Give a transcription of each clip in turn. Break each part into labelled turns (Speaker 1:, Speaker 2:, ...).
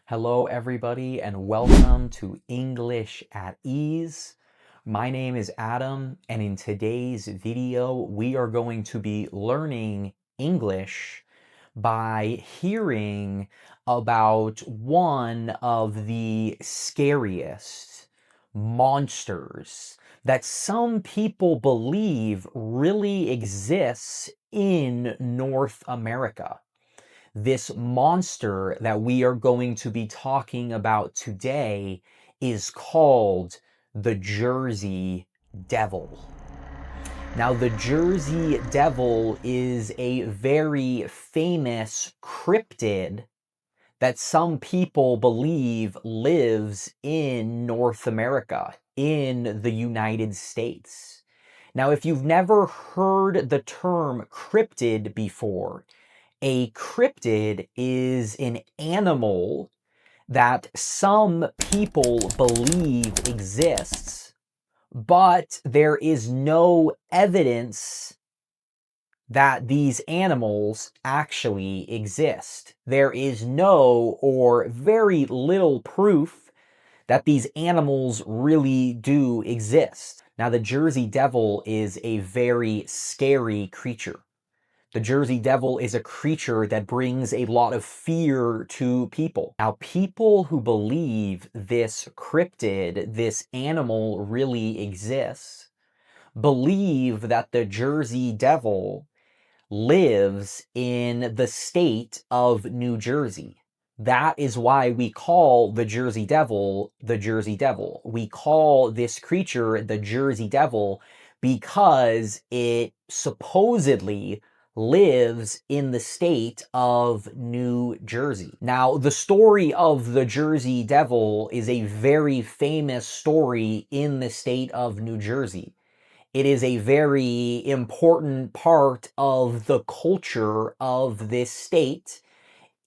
Speaker 1: Hello, everybody, and welcome to English at Ease. My name is Adam, and in today's video, we are going to be learning English by hearing about one of the scariest monsters that some people believe really exists in North America. This monster that we are going to be talking about today is called the Jersey Devil. Now, the Jersey Devil is a very famous cryptid that some people believe lives in North America, in the United States. Now, if you've never heard the term cryptid before, a cryptid is an animal that some people believe exists, but there is no evidence that these animals actually exist. There is no or very little proof that these animals really do exist. Now, the Jersey Devil is a very scary creature. The Jersey Devil is a creature that brings a lot of fear to people. Now, people who believe this cryptid, this animal really exists, believe that the Jersey Devil lives in the state of New Jersey. That is why we call the Jersey Devil the Jersey Devil. We call this creature the Jersey Devil because it supposedly lives in the state of New Jersey. Now, the story of the Jersey Devil is a very famous story in the state of New Jersey. It is a very important part of the culture of this state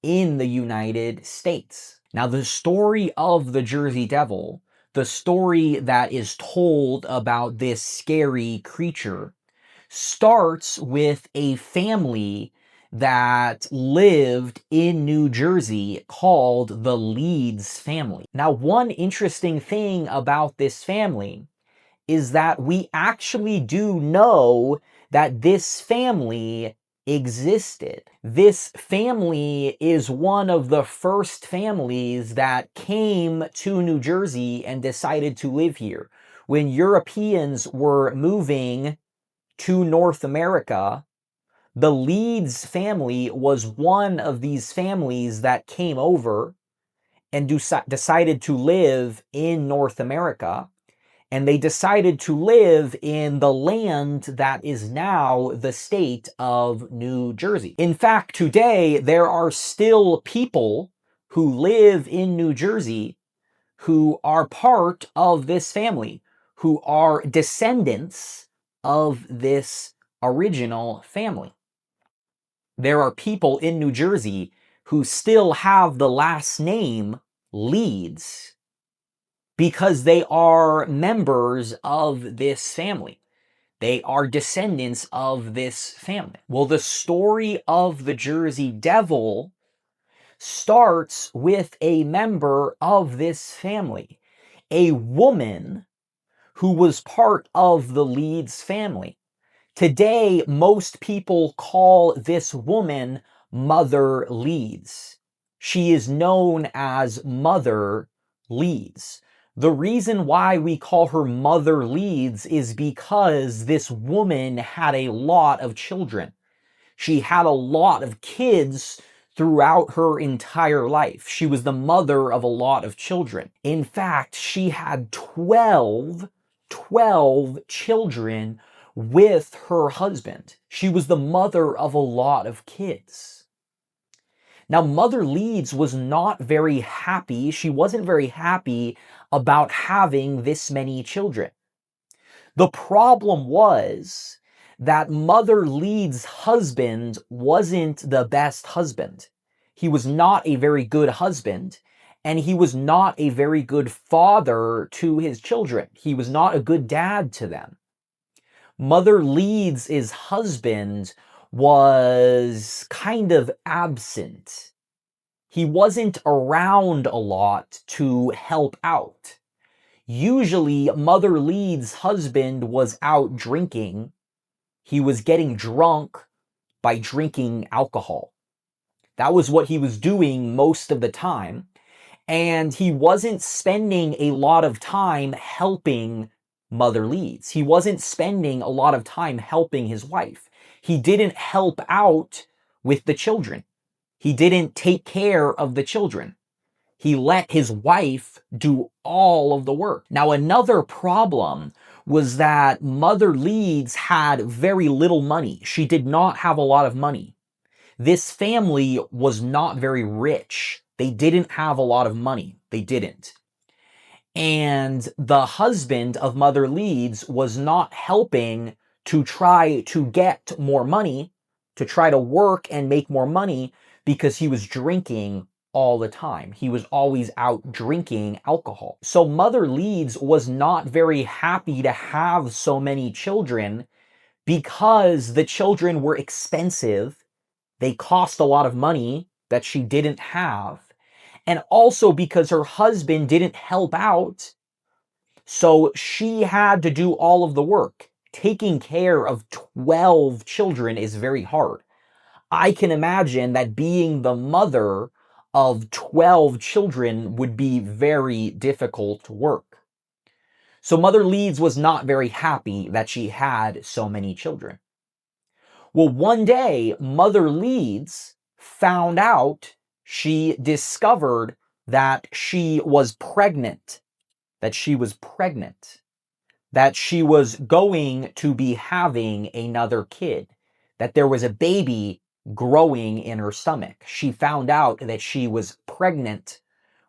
Speaker 1: in the United States. Now, the story of the Jersey Devil, the story that is told about this scary creature, starts with a family that lived in New Jersey called the Leeds family. Now, one interesting thing about this family is that we actually do know that this family existed. This family is one of the first families that came to New Jersey and decided to live here. When Europeans were moving to North America, the Leeds family was one of these families that came over and decided to live in North America. And they decided to live in the land that is now the state of New Jersey. In fact, today, there are still people who live in New Jersey who are part of this family, who are descendants of this original family. There are people in New Jersey who still have the last name Leeds because they are members of this family. They are descendants of this family. Well, the story of the Jersey Devil starts with a member of this family, a woman who was part of the Leeds family. Today, most people call this woman Mother Leeds. She is known as Mother Leeds. The reason why we call her Mother Leeds is because this woman had a lot of children. She had a lot of kids throughout her entire life. She was the mother of a lot of children. In fact, she had 12 children with her husband. She was the mother of a lot of kids. Now, Mother Leeds was not very happy. She wasn't very happy about having this many children. The problem was that Mother Leeds' husband wasn't the best husband. He was not a very good husband, and he was not a very good father to his children. He was not a good dad to them. Mother Leeds' husband was kind of absent. He wasn't around a lot to help out. Usually, Mother Lee's husband was out drinking. He was getting drunk by drinking alcohol. That was what he was doing most of the time. And he wasn't spending a lot of time helping Mother Leeds. He wasn't spending a lot of time helping his wife. He didn't help out with the children. He didn't take care of the children. He let his wife do all of the work. Now, another problem was that Mother Leeds had very little money. She did not have a lot of money. This family was not very rich. They didn't have a lot of money. They didn't. And the husband of Mother Leeds was not helping to try to get more money, to try to work and make more money, because he was drinking all the time. He was always out drinking alcohol. So Mother Leeds was not very happy to have so many children because the children were expensive. They cost a lot of money that she didn't have. And also because her husband didn't help out, so she had to do all of the work. Taking care of 12 children is very hard. I can imagine that being the mother of 12 children would be very difficult work. So Mother Leeds was not very happy that she had so many children. Well, one day, Mother Leeds found out, she discovered that she was pregnant, that she was pregnant, that she was going to be having another kid, that there was a baby growing in her stomach. She found out that she was pregnant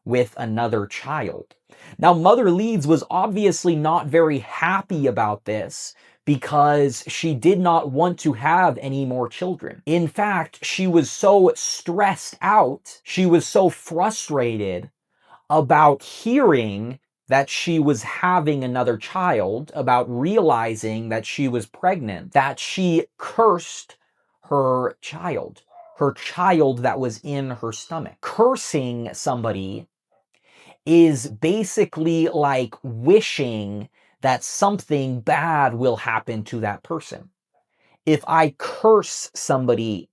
Speaker 1: with another child. Now, Mother Leeds was obviously not very happy about this because she did not want to have any more children. In fact, she was so stressed out, she was so frustrated about hearing that she was having another child, about realizing that she was pregnant, that she cursed her child that was in her stomach. Cursing somebody is basically like wishing that something bad will happen to that person. If I curse somebody,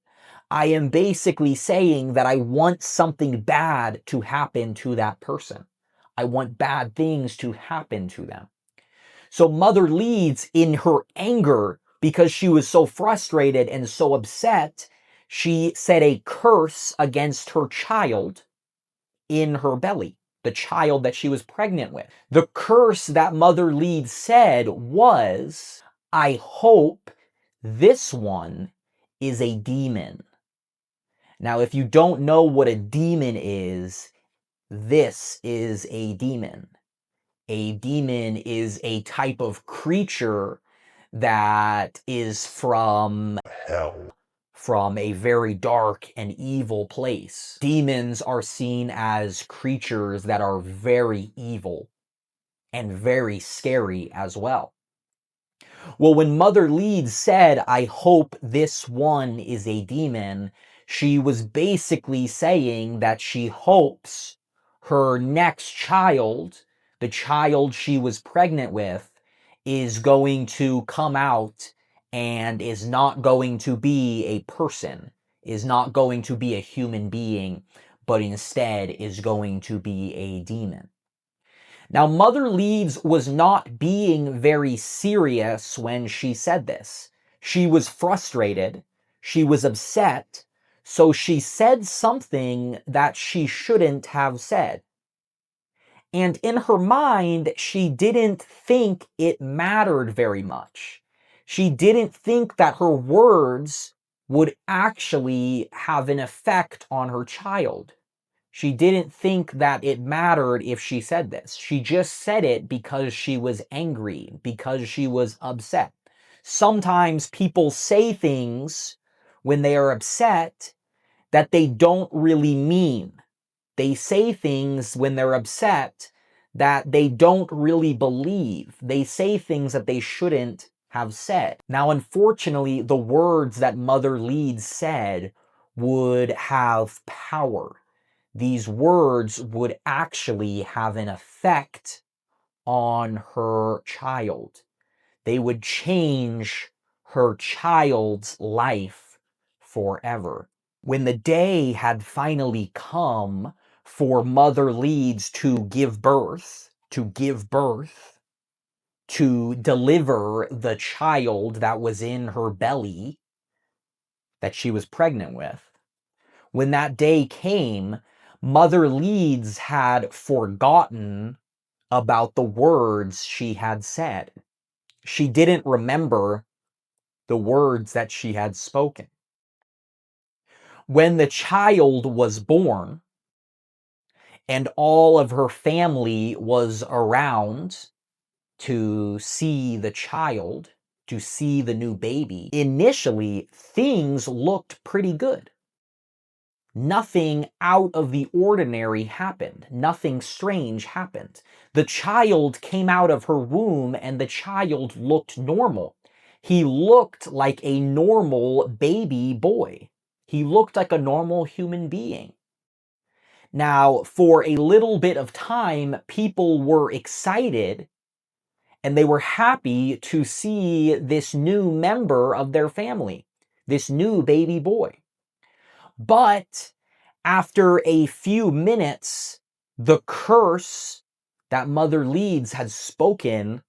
Speaker 1: I am basically saying that I want something bad to happen to that person. I want bad things to happen to them. So Mother Leeds, in her anger, because she was so frustrated and so upset, she said a curse against her child in her belly, the child that she was pregnant with. The curse that Mother Leeds said was, I hope this one is a demon. Now, if you don't know what a demon is, this is a demon. A demon is a type of creature that is from hell, from a very dark and evil place. Demons are seen as creatures that are very evil and very scary as well. Well, when Mother Leeds said, I hope this one is a demon, she was basically saying that she hopes her next child, the child she was pregnant with, is going to come out and is not going to be a person, is not going to be a human being, but instead is going to be a demon. Now, Mother Leeds was not being very serious when she said this. She was frustrated. She was upset. So she said something that she shouldn't have said. And in her mind, she didn't think it mattered very much. She didn't think that her words would actually have an effect on her child. She didn't think that it mattered if she said this. She just said it because she was angry, because she was upset. Sometimes people say things when they are upset that they don't really mean. They say things when they're upset that they don't really believe. They say things that they shouldn't have said. Now, unfortunately, the words that Mother Leeds said would have power. these words would actually have an effect on her child. They would change her child's life forever. When the day had finally come for Mother Leeds to give birth, to deliver the child that was in her belly that she was pregnant with, when that day came, Mother Leeds had forgotten about the words she had said. She didn't remember the words that she had spoken. When the child was born and all of her family was around to see the child, to see the new baby, initially things looked pretty good. Nothing out of the ordinary happened. Nothing strange happened. The child came out of her womb and the child looked normal. He looked like a normal baby boy. He looked like a normal human being. Now, for a little bit of time, people were excited and they were happy to see this new member of their family, this new baby boy. But after a few minutes, the curse that Mother Leeds had spoken,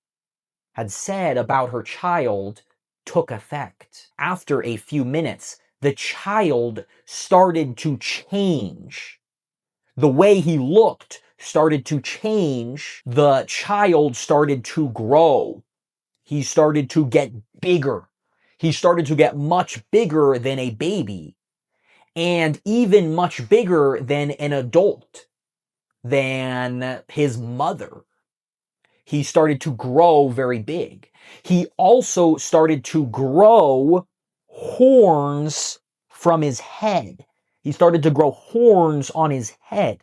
Speaker 1: had said about her child, took effect. After a few minutes, the child started to change. The way he looked started to change. The child started to grow. He started to get bigger. He started to get much bigger than a baby, and even much bigger than an adult, than his mother. He started to grow very big. He also started to grow horns from his head. He started to grow horns on his head.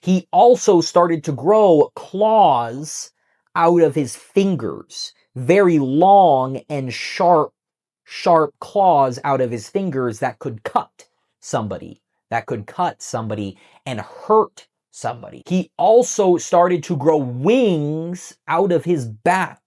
Speaker 1: He also started to grow claws out of his fingers, very long and sharp claws out of his fingers that could cut somebody, and hurt somebody. He also started to grow wings out of his back.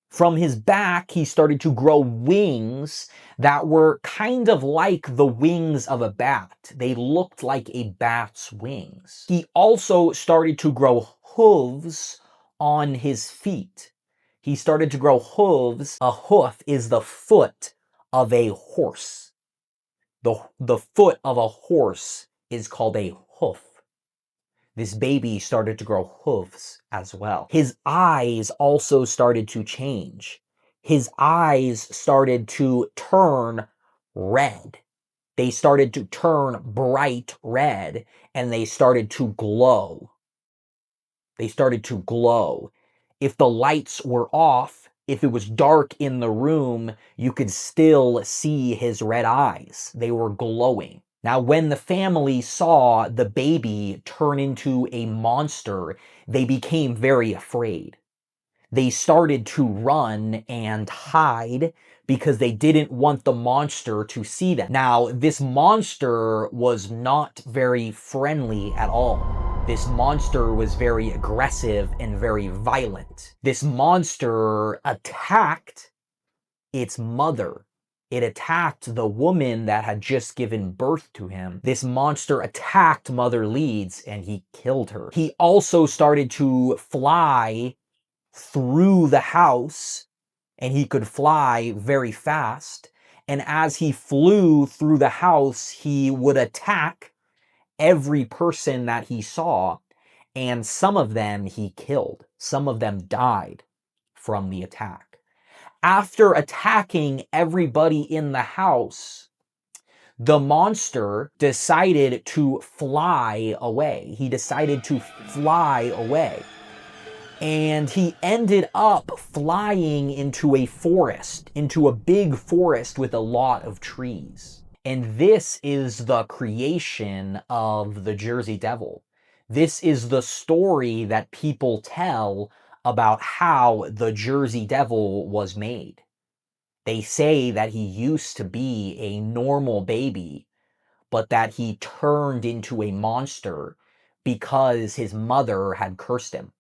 Speaker 1: From his back, he started to grow wings that were kind of like the wings of a bat. They looked like a bat's wings. He also started to grow hooves on his feet. He started to grow hooves. A hoof is the foot of a horse. The foot of a horse is called a hoof. This baby started to grow hooves as well. His eyes also started to change. His eyes started to turn red. They started to turn bright red, and they started to glow. They started to glow. If the lights were off, if it was dark in the room, you could still see his red eyes. They were glowing. Now, when the family saw the baby turn into a monster, they became very afraid. They started to run and hide because they didn't want the monster to see them. Now, this monster was not very friendly at all. This monster was very aggressive and very violent. This monster attacked its mother. It attacked the woman that had just given birth to him. This monster attacked Mother Leeds and he killed her. He also started to fly through the house, and he could fly very fast. And as he flew through the house, he would attack every person that he saw, and some of them he killed. Some of them died from the attack. After attacking everybody in the house, the monster decided to fly away. He decided to fly away. And he ended up flying into a forest, into a big forest with a lot of trees. And this is the creation of the Jersey Devil. This is the story that people tell about how the Jersey Devil was made. They say that he used to be a normal baby, but that he turned into a monster because his mother had cursed him,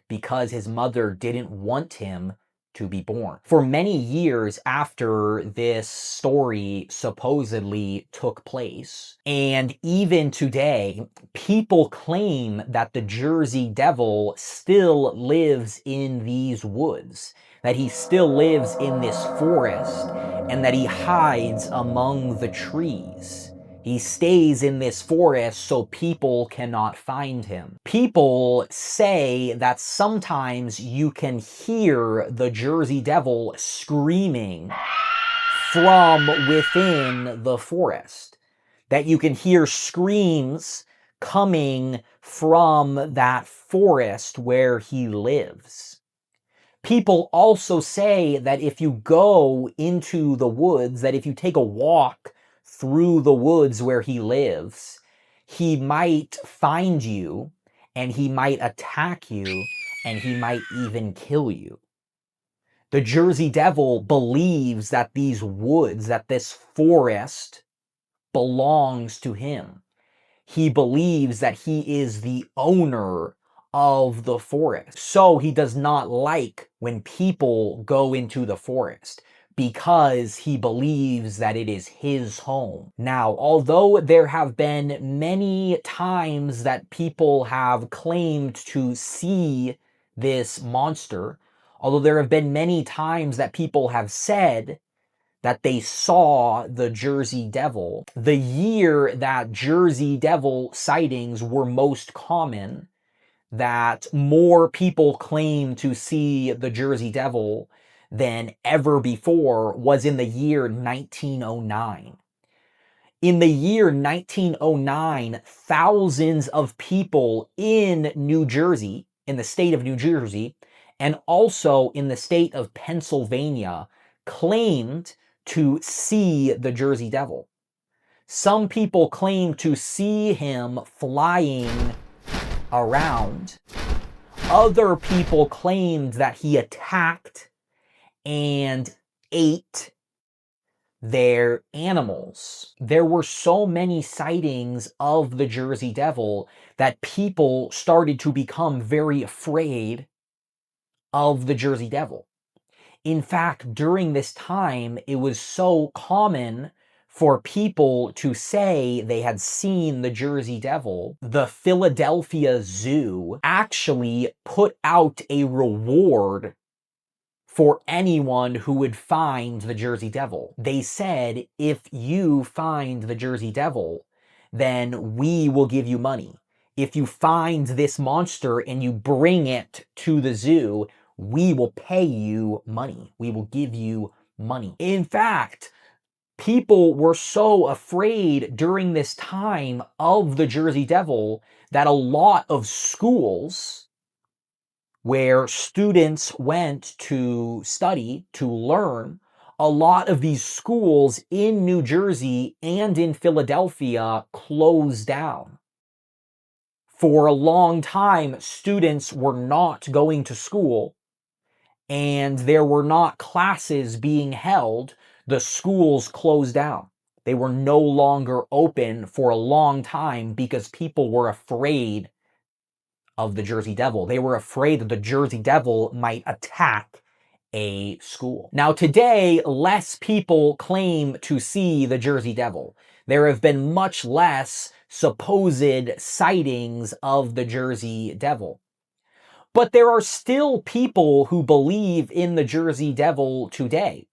Speaker 1: because his mother didn't want him to be born. For many years after this story supposedly took place, and even today, people claim that the Jersey Devil still lives in these woods, that he still lives in this forest, and that he hides among the trees. He stays in this forest so people cannot find him. People say that sometimes you can hear the Jersey Devil screaming from within the forest. That you can hear screams coming from that forest where he lives. People also say that if you go into the woods, that if you take a walk through the woods where he lives, he might find you and he might attack you and he might even kill you. The Jersey Devil believes that these woods, that this forest belongs to him. He believes that he is the owner of the forest. So he does not like when people go into the forest because he believes that it is his home. Now, although there have been many times that people have claimed to see this monster, although there have been many times that people have said that they saw the Jersey Devil, the year that Jersey Devil sightings were most common, that more people claimed to see the Jersey Devil than ever before, was in the year 1909. In the year 1909, thousands of people in New Jersey, in the state of New Jersey, and also in the state of Pennsylvania, claimed to see the Jersey Devil. Some people claim to see him flying around. Other people claimed that he attacked and ate their animals. There were so many sightings of the Jersey Devil that people started to become very afraid of the Jersey Devil. In fact, during this time, it was so common for people to say they had seen the Jersey Devil. The Philadelphia Zoo actually put out a reward for anyone who would find the Jersey Devil. They said, if you find the Jersey Devil, then we will give you money. If you find this monster and you bring it to the zoo, we will pay you money. We will give you money. In fact, people were so afraid during this time of the Jersey Devil that a lot of schools where students went to study, to learn, a lot of these schools in New Jersey and in Philadelphia closed down. For a long time, students were not going to school and there were not classes being held. The schools closed down. They were no longer open for a long time because people were afraid of the Jersey Devil. They were afraid that the Jersey Devil might attack a school. Now today, less people claim to see the Jersey Devil. There have been much less supposed sightings of the Jersey Devil. But there are still people who believe in the Jersey Devil today.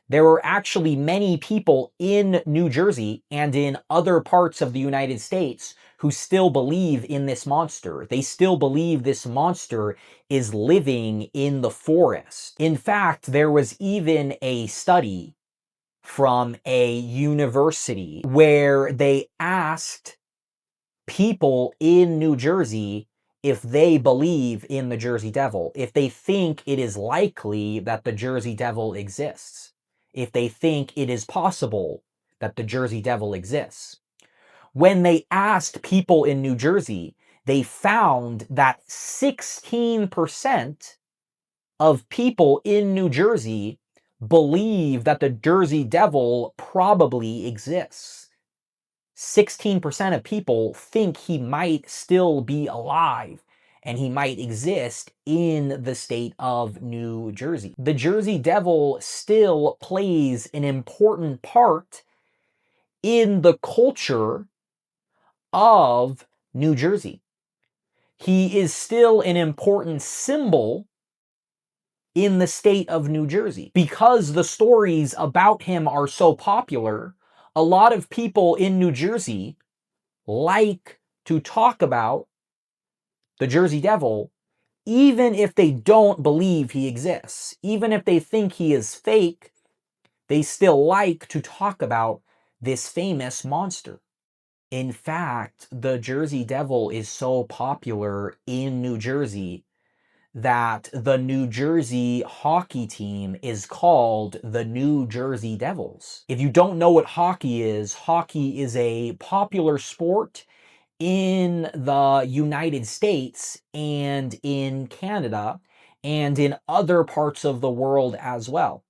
Speaker 1: There are actually many people in New Jersey and in other parts of the United States who still believe in this monster. They still believe this monster is living in the forest. In fact, there was even a study from a university where they asked people in New Jersey if they believe in the Jersey Devil, if they think it is likely that the Jersey Devil exists, if they think it is possible that the Jersey Devil exists. When they asked people in New Jersey, they found that 16% of people in New Jersey believe that the Jersey Devil probably exists. 16% of people think he might still be alive and he might exist in the state of New Jersey. The Jersey Devil still plays an important part in the culture of New Jersey. He is still an important symbol in the state of New Jersey. Because the stories about him are so popular, a lot of people in New Jersey like to talk about the Jersey Devil, even if they don't believe he exists. Even if they think he is fake, they still like to talk about this famous monster. In fact, the Jersey Devil is so popular in New Jersey that the New Jersey hockey team is called the New Jersey Devils. If you don't know what hockey is a popular sport in the United States and in Canada and in other parts of the world as well.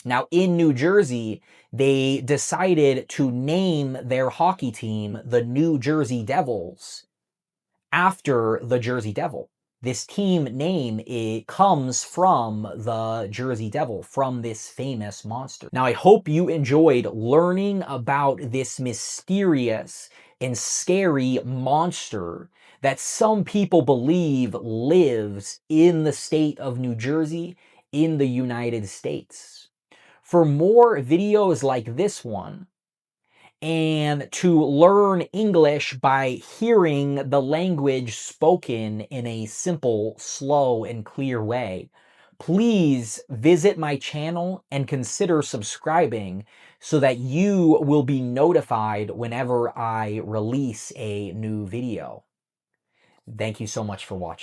Speaker 1: Now, in New Jersey, they decided to name their hockey team the New Jersey Devils after the Jersey Devil. This team name, it comes from the Jersey Devil, from this famous monster. Now, I hope you enjoyed learning about this mysterious and scary monster that some people believe lives in the state of New Jersey in the United States. For more videos like this one, and to learn English by hearing the language spoken in a simple, slow, and clear way, please visit my channel and consider subscribing so that you will be notified whenever I release a new video. Thank you so much for watching.